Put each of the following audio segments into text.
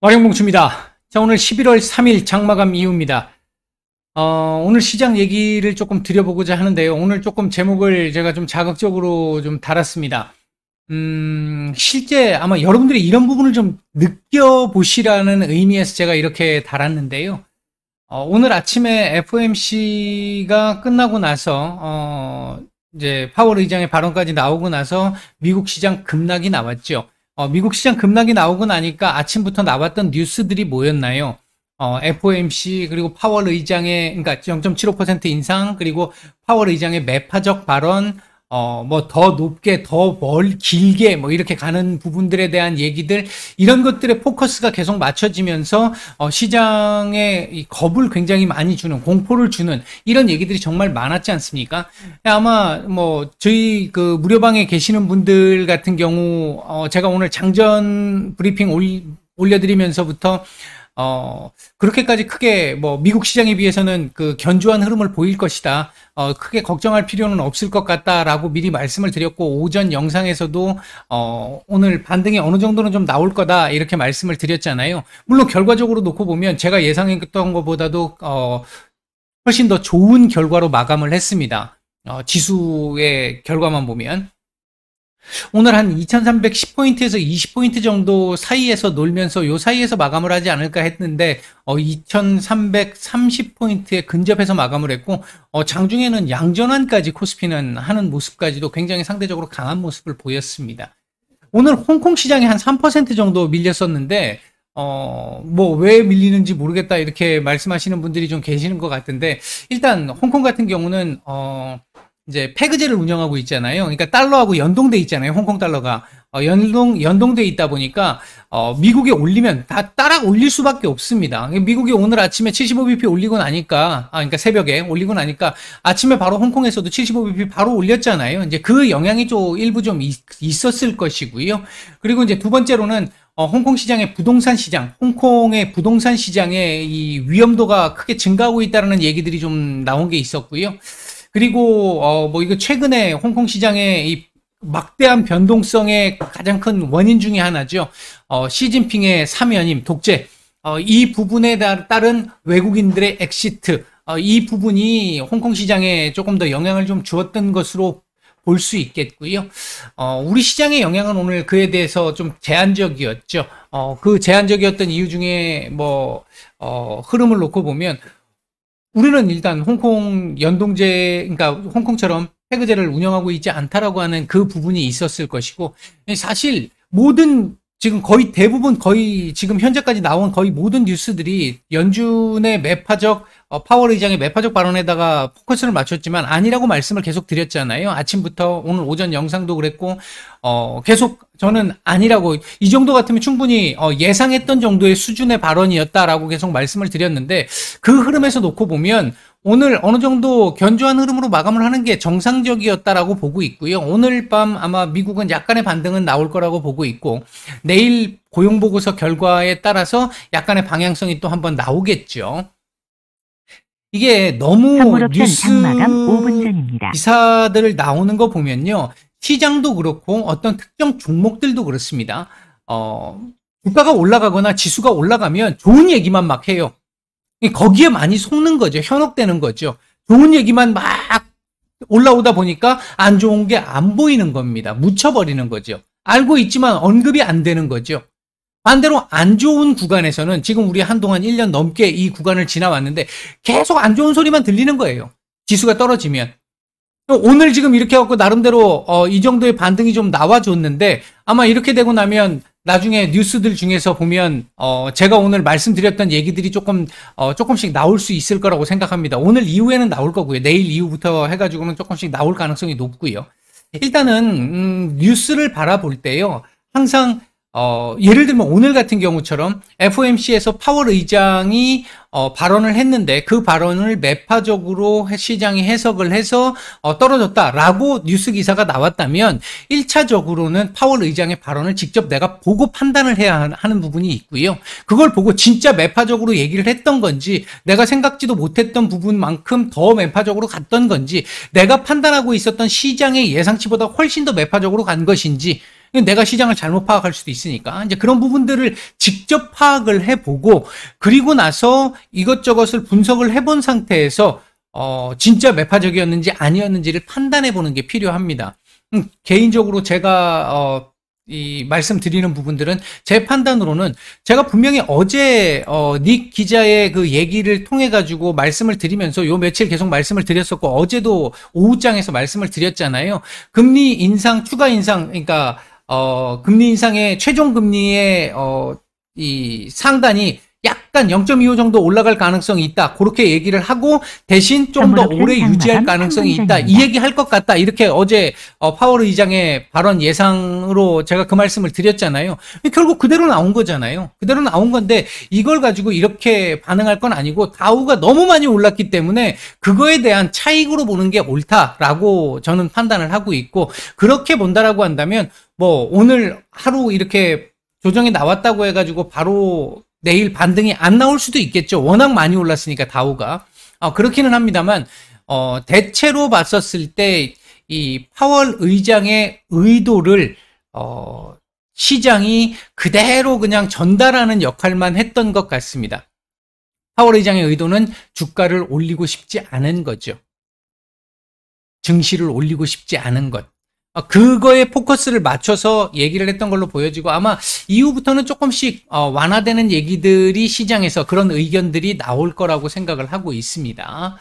와룡봉추입니다. 자, 오늘 11월 3일 장마감 이후입니다. 오늘 시장 얘기를 조금 드려보고자 하는데요. 오늘 조금 제목을 제가 좀 자극적으로 좀 달았습니다. 실제 아마 여러분들이 이런 부분을 좀 느껴보시라는 의미에서 제가 이렇게 달았는데요. 오늘 아침에 FOMC가 끝나고 나서, 이제 파월 의장의 발언까지 나오고 나서 미국 시장 급락이 나왔죠. 미국 시장 급락이 나오고 나니까 아침부터 나왔던 뉴스들이 뭐였나요? FOMC 그리고 파월 의장의 그러니까 0.75% 인상 그리고 파월 의장의 매파적 발언 뭐 더 높게 더 길게 뭐 이렇게 가는 부분들에 대한 얘기들 이런 것들의 포커스가 계속 맞춰지면서 시장에 이 겁을 굉장히 많이 주는 공포를 주는 이런 얘기들이 정말 많았지 않습니까? 아마 뭐 저희 그 무료방에 계시는 분들 같은 경우 제가 오늘 장전 브리핑 올려드리면서부터 그렇게까지 크게, 뭐, 미국 시장에 비해서는 그 견조한 흐름을 보일 것이다. 크게 걱정할 필요는 없을 것 같다라고 미리 말씀을 드렸고, 오전 영상에서도, 오늘 반등이 어느 정도는 좀 나올 거다. 이렇게 말씀을 드렸잖아요. 물론 결과적으로 놓고 보면 제가 예상했던 것보다도, 훨씬 더 좋은 결과로 마감을 했습니다. 지수의 결과만 보면. 오늘 한 2310포인트에서 20포인트 정도 사이에서 놀면서 요 사이에서 마감을 하지 않을까 했는데 2330포인트에 근접해서 마감을 했고 장중에는 양전환까지 코스피는 하는 모습까지도 굉장히 상대적으로 강한 모습을 보였습니다. 오늘 홍콩 시장이 한 3% 정도 밀렸었는데 뭐 왜 밀리는지 모르겠다 이렇게 말씀하시는 분들이 좀 계시는 것 같은데 일단 홍콩 같은 경우는 이제 페그제를 운영하고 있잖아요. 그러니까 달러하고 연동돼 있잖아요. 홍콩 달러가 연동돼 있다 보니까 미국이 올리면 다 따라 올릴 수밖에 없습니다. 미국이 오늘 아침에 75bp 올리고 나니까 그러니까 새벽에 올리고 나니까 아침에 바로 홍콩에서도 75bp 바로 올렸잖아요. 이제 그 영향이 좀 일부 좀 있었을 것이고요. 그리고 이제 두 번째로는 홍콩 시장의 부동산 시장, 홍콩의 부동산 시장의 이 위험도가 크게 증가하고 있다는 얘기들이 좀 나온 게 있었고요. 그리고 뭐 이거 최근에 홍콩 시장의 이 막대한 변동성의 가장 큰 원인 중에 하나죠. 시진핑의 사면임, 독재. 이 부분에 따른 외국인들의 엑시트. 이 부분이 홍콩 시장에 조금 더 영향을 좀 주었던 것으로 볼 수 있겠고요. 우리 시장의 영향은 오늘 그에 대해서 좀 제한적이었죠. 그 제한적이었던 이유 중에 뭐 흐름을 놓고 보면 우리는 일단 홍콩 연동제, 그러니까 홍콩처럼 페그제를 운영하고 있지 않다라고 하는 그 부분이 있었을 것이고, 사실 모든 지금 거의 대부분 거의 지금 현재까지 나온 거의 모든 뉴스들이 연준의 매파적 파월 의장의 매파적 발언에다가 포커스를 맞췄지만 아니라고 말씀을 계속 드렸잖아요. 아침부터 오늘 오전 영상도 그랬고 계속 저는 아니라고 이 정도 같으면 충분히 예상했던 정도의 수준의 발언이었다라고 계속 말씀을 드렸는데 그 흐름에서 놓고 보면 오늘 어느 정도 견조한 흐름으로 마감을 하는 게 정상적이었다라고 보고 있고요. 오늘 밤 아마 미국은 약간의 반등은 나올 거라고 보고 있고 내일 고용보고서 결과에 따라서 약간의 방향성이 또 한번 나오겠죠. 이게 너무 뉴스 기사들을 나오는 거 보면요. 시장도 그렇고 어떤 특정 종목들도 그렇습니다. 주가가 올라가거나 지수가 올라가면 좋은 얘기만 막 해요. 거기에 많이 속는 거죠. 현혹되는 거죠. 좋은 얘기만 막 올라오다 보니까 안 좋은 게 안 보이는 겁니다. 묻혀버리는 거죠. 알고 있지만 언급이 안 되는 거죠. 반대로 안 좋은 구간에서는 지금 우리 한동안 1년 넘게 이 구간을 지나왔는데 계속 안 좋은 소리만 들리는 거예요. 지수가 떨어지면. 오늘 지금 이렇게 해갖고 나름대로 이 정도의 반등이 좀 나와줬는데 아마 이렇게 되고 나면 나중에 뉴스들 중에서 보면 제가 오늘 말씀드렸던 얘기들이 조금씩 나올 수 있을 거라고 생각합니다. 오늘 이후에는 나올 거고요. 내일 이후부터 해가지고는 조금씩 나올 가능성이 높고요. 일단은 뉴스를 바라볼 때요. 항상 예를 들면 오늘 같은 경우처럼 FOMC에서 파월 의장이 발언을 했는데 그 발언을 매파적으로 시장이 해석을 해서 떨어졌다라고 뉴스 기사가 나왔다면 1차적으로는 파월 의장의 발언을 직접 내가 보고 판단을 해야 하는 부분이 있고요. 그걸 보고 진짜 매파적으로 얘기를 했던 건지 내가 생각지도 못했던 부분만큼 더 매파적으로 갔던 건지 내가 판단하고 있었던 시장의 예상치보다 훨씬 더 매파적으로 간 것인지 내가 시장을 잘못 파악할 수도 있으니까. 이제 그런 부분들을 직접 파악을 해보고, 그리고 나서 이것저것을 분석을 해본 상태에서, 진짜 매파적이었는지 아니었는지를 판단해보는 게 필요합니다. 개인적으로 제가, 이 말씀드리는 부분들은 제 판단으로는 제가 분명히 어제 닉 기자의 그 얘기를 통해 가지고 말씀을 드리면서 요 며칠 계속 말씀을 드렸었고 어제도 오후장에서 말씀을 드렸잖아요. 금리 인상 추가 인상 그러니까 금리 인상의 최종 금리의 이 상단이 약간 0.25 정도 올라갈 가능성이 있다. 그렇게 얘기를 하고 대신 좀 더 오래 유지할 가능성이 있다. 이 얘기 할 것 같다. 이렇게 어제 파월 의장의 발언 예상으로 제가 그 말씀을 드렸잖아요. 결국 그대로 나온 거잖아요. 그대로 나온 건데 이걸 가지고 이렇게 반응할 건 아니고 다우가 너무 많이 올랐기 때문에 그거에 대한 차익으로 보는 게 옳다라고 저는 판단을 하고 있고 그렇게 본다라고 한다면 뭐 오늘 하루 이렇게 조정이 나왔다고 해가지고 바로 내일 반등이 안 나올 수도 있겠죠. 워낙 많이 올랐으니까 다우가. 그렇기는 합니다만 대체로 봤었을 때 이 파월 의장의 의도를 시장이 그대로 그냥 전달하는 역할만 했던 것 같습니다. 파월 의장의 의도는 주가를 올리고 싶지 않은 거죠. 증시를 올리고 싶지 않은 것. 그거에 포커스를 맞춰서 얘기를 했던 걸로 보여지고 아마 이후부터는 조금씩 완화되는 얘기들이 시장에서 그런 의견들이 나올 거라고 생각을 하고 있습니다.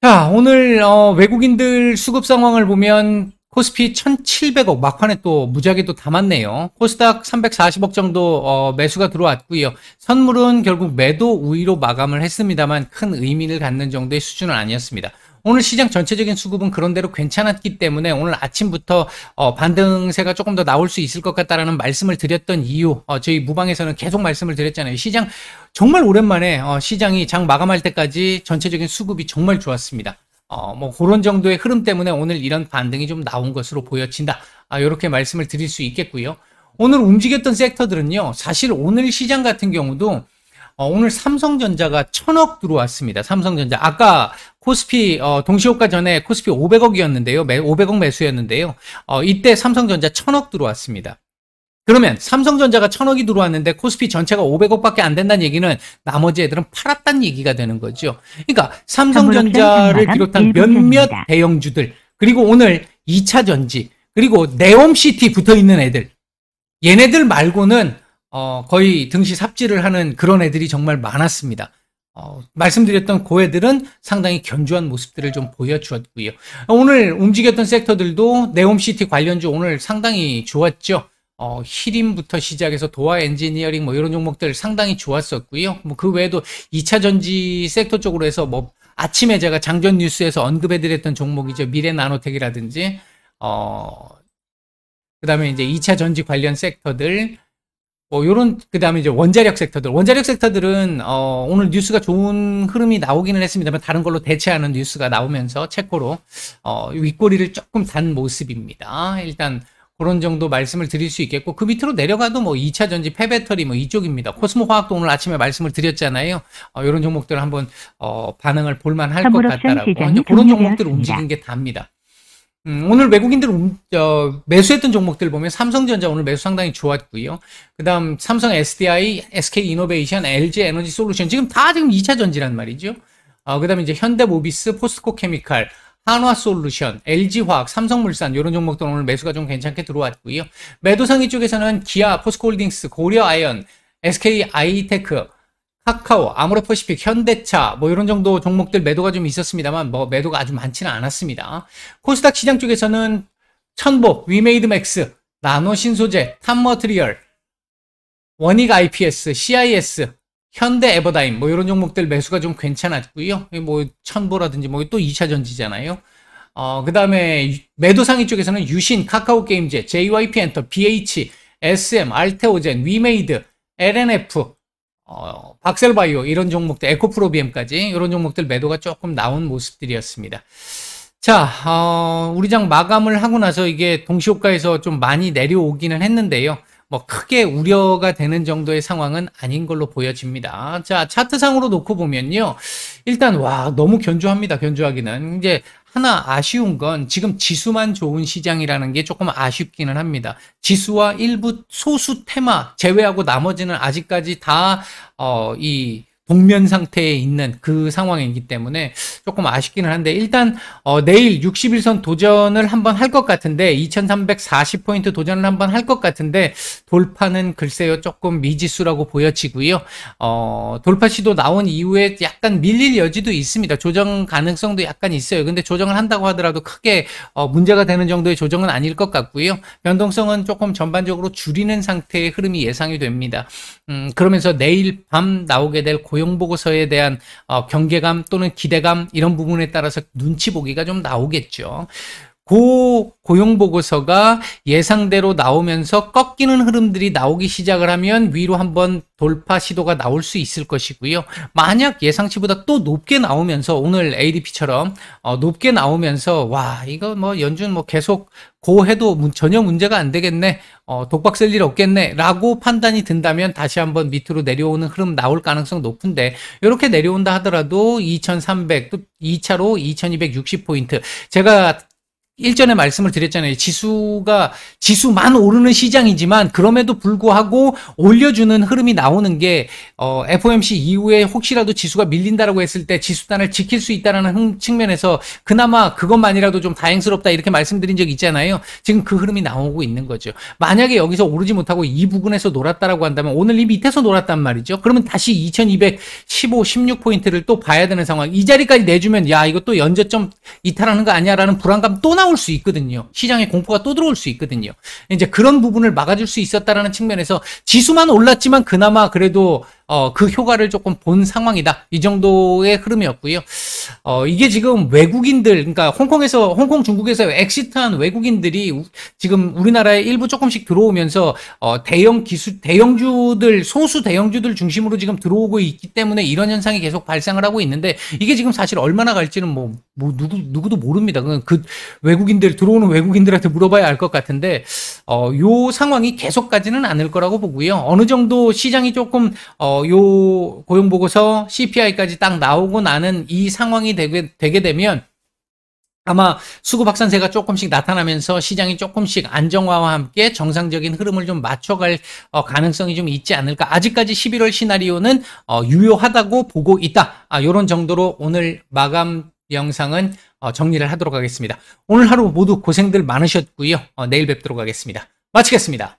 자, 오늘 외국인들 수급 상황을 보면 코스피 1,700억 막판에 또 무지하게 또 담았네요. 코스닥 340억 정도 매수가 들어왔고요. 선물은 결국 매도 우위로 마감을 했습니다만 큰 의미를 갖는 정도의 수준은 아니었습니다. 오늘 시장 전체적인 수급은 그런대로 괜찮았기 때문에 오늘 아침부터 반등세가 조금 더 나올 수 있을 것 같다라는 말씀을 드렸던 이유, 저희 무방에서는 계속 말씀을 드렸잖아요. 시장 정말 오랜만에 시장이 장 마감할 때까지 전체적인 수급이 정말 좋았습니다. 뭐 그런 정도의 흐름 때문에 오늘 이런 반등이 좀 나온 것으로 보여진다. 이렇게 말씀을 드릴 수 있겠고요. 오늘 움직였던 섹터들은요. 사실 오늘 시장 같은 경우도 오늘 삼성전자가 1,000억 들어왔습니다. 삼성전자. 아까 코스피 동시호가 전에 코스피 500억이었는데요. 500억 매수였는데요. 이때 삼성전자 1,000억 들어왔습니다. 그러면 삼성전자가 1,000억이 들어왔는데 코스피 전체가 500억밖에 안 된다는 얘기는 나머지 애들은 팔았다는 얘기가 되는 거죠. 그러니까 삼성전자를 비롯한 몇몇 대형주들 그리고 오늘 2차 전지 그리고 네옴시티 붙어있는 애들 얘네들 말고는 거의 등시 삽질을 하는 그런 애들이 정말 많았습니다. 말씀드렸던 그 애들은 상당히 견조한 모습들을 좀 보여주었고요. 오늘 움직였던 섹터들도 네옴시티 관련주 오늘 상당히 좋았죠. 히림부터 시작해서 도화 엔지니어링 뭐 이런 종목들 상당히 좋았었고요. 뭐 그 외에도 2차 전지 섹터 쪽으로 해서 뭐 아침에 제가 장전 뉴스에서 언급해드렸던 종목이죠. 미래 나노텍이라든지 그다음에 이제 2차 전지 관련 섹터들 요런, 그 다음에 이제 원자력 섹터들은, 오늘 뉴스가 좋은 흐름이 나오기는 했습니다만, 다른 걸로 대체하는 뉴스가 나오면서, 체코로, 윗꼬리를 조금 단 모습입니다. 일단, 그런 정도 말씀을 드릴 수 있겠고, 그 밑으로 내려가도 뭐 2차 전지, 폐배터리 뭐 이쪽입니다. 코스모 화학도 오늘 아침에 말씀을 드렸잖아요. 요런 종목들 한번, 반응을 볼만 할 것 같다라고. 이제 그런 종목들 움직인 게 답니다. 오늘 외국인들 매수했던 종목들 보면 삼성전자 오늘 매수 상당히 좋았고요. 그 다음 삼성 SDI, SK이노베이션, LG에너지솔루션 지금 2차 전지란 말이죠. 그 다음에 이제 현대모비스, 포스코케미칼, 한화솔루션, LG화학, 삼성물산 이런 종목들 오늘 매수가 좀 괜찮게 들어왔고요. 매도상위 쪽에서는 기아, 포스코홀딩스, 고려아연, SK아이테크, 카카오, 아모레퍼시픽, 현대차 뭐 이런 정도 종목들 매도가 좀 있었습니다만 뭐 매도가 아주 많지는 않았습니다. 코스닥 시장 쪽에서는 천보, 위메이드맥스, 나노신소재, 탑머트리얼, 원익 IPS, CIS, 현대에버다임 뭐 이런 종목들 매수가 좀 괜찮았고요. 뭐 천보라든지 뭐 또 2차 전지잖아요. 그 다음에 매도상위 쪽에서는 유신, 카카오게임즈, JYP엔터, BH, SM, 알테오젠, 위메이드, LNF 박셀바이오 이런 종목들, 에코프로비엠까지 이런 종목들 매도가 조금 나온 모습들이었습니다. 자, 우리 장 마감을 하고 나서 이게 동시호가에서 좀 많이 내려오기는 했는데요. 뭐 크게 우려가 되는 정도의 상황은 아닌 걸로 보여집니다. 자, 차트상으로 놓고 보면요. 일단 너무 견조합니다. 견조하기는. 이제 하나 아쉬운 건 지금 지수만 좋은 시장이라는 게 조금 아쉽기는 합니다. 지수와 일부 소수 테마 제외하고 나머지는 아직까지 다 이 동면 상태에 있는 그 상황이기 때문에 조금 아쉽기는 한데, 일단 내일 60일선 도전을 한번 할 것 같은데, 2340포인트 도전을 한번 할 것 같은데 돌파는 글쎄요 조금 미지수라고 보여지고요. 돌파 시도 나온 이후에 약간 밀릴 여지도 있습니다. 조정 가능성도 약간 있어요. 근데 조정을 한다고 하더라도 크게 문제가 되는 정도의 조정은 아닐 것 같고요. 변동성은 조금 전반적으로 줄이는 상태의 흐름이 예상이 됩니다. 그러면서 내일 밤 나오게 될 고용보고서에 대한 경계감 또는 기대감, 이런 부분에 따라서 눈치 보기가 좀 나오겠죠. 고용보고서가 예상대로 나오면서 꺾이는 흐름들이 나오기 시작을 하면 위로 한번 돌파 시도가 나올 수 있을 것이고요. 만약 예상치보다 또 높게 나오면서, 오늘 ADP처럼 높게 나오면서 와, 이거 뭐 연준 뭐 계속 고 해도 전혀 문제가 안 되겠네, 독박 쓸 일 없겠네 라고 판단이 든다면 다시 한번 밑으로 내려오는 흐름 나올 가능성 높은데, 이렇게 내려온다 하더라도 2300, 또 2차로 2260포인트, 제가 일전에 말씀을 드렸잖아요. 지수만 오르는 시장이지만 그럼에도 불구하고 올려주는 흐름이 나오는 게 FOMC 이후에 혹시라도 지수가 밀린다라고 했을 때 지수단을 지킬 수 있다는 측면에서 그나마 그것만이라도 좀 다행스럽다, 이렇게 말씀드린 적이 있잖아요. 지금 그 흐름이 나오고 있는 거죠. 만약에 여기서 오르지 못하고 이 부분에서 놀았다라고 한다면, 오늘 이 밑에서 놀았단 말이죠. 그러면 다시 2215, 16포인트를 또 봐야 되는 상황. 이 자리까지 내주면 야, 이거 또 연저점 이탈하는 거 아니야라는 불안감 또 나올 수 있거든요. 시장에 공포가 또 들어올 수 있거든요. 이제 그런 부분을 막아줄 수 있었다라는 측면에서 지수만 올랐지만 그나마 그래도 그 효과를 조금 본 상황이다, 이 정도의 흐름이었고요. 이게 지금 외국인들, 그러니까 홍콩 중국에서 엑시트한 외국인들이 지금 우리나라에 일부 조금씩 들어오면서 소수 대형주들 중심으로 지금 들어오고 있기 때문에 이런 현상이 계속 발생을 하고 있는데, 이게 지금 사실 얼마나 갈지는 누구도 모릅니다. 그 들어오는 외국인들한테 물어봐야 알 것 같은데, 요 상황이 계속 가지는 않을 거라고 보고요. 어느 정도 시장이 조금 요 고용보고서 CPI까지 딱 나오고 나는 이 상황이 되게 되면 아마 수급 확산세가 조금씩 나타나면서 시장이 조금씩 안정화와 함께 정상적인 흐름을 좀 맞춰갈 가능성이 좀 있지 않을까. 아직까지 11월 시나리오는 유효하다고 보고 있다. 이런 정도로 오늘 마감 영상은 정리를 하도록 하겠습니다. 오늘 하루 모두 고생들 많으셨고요. 내일 뵙도록 하겠습니다. 마치겠습니다.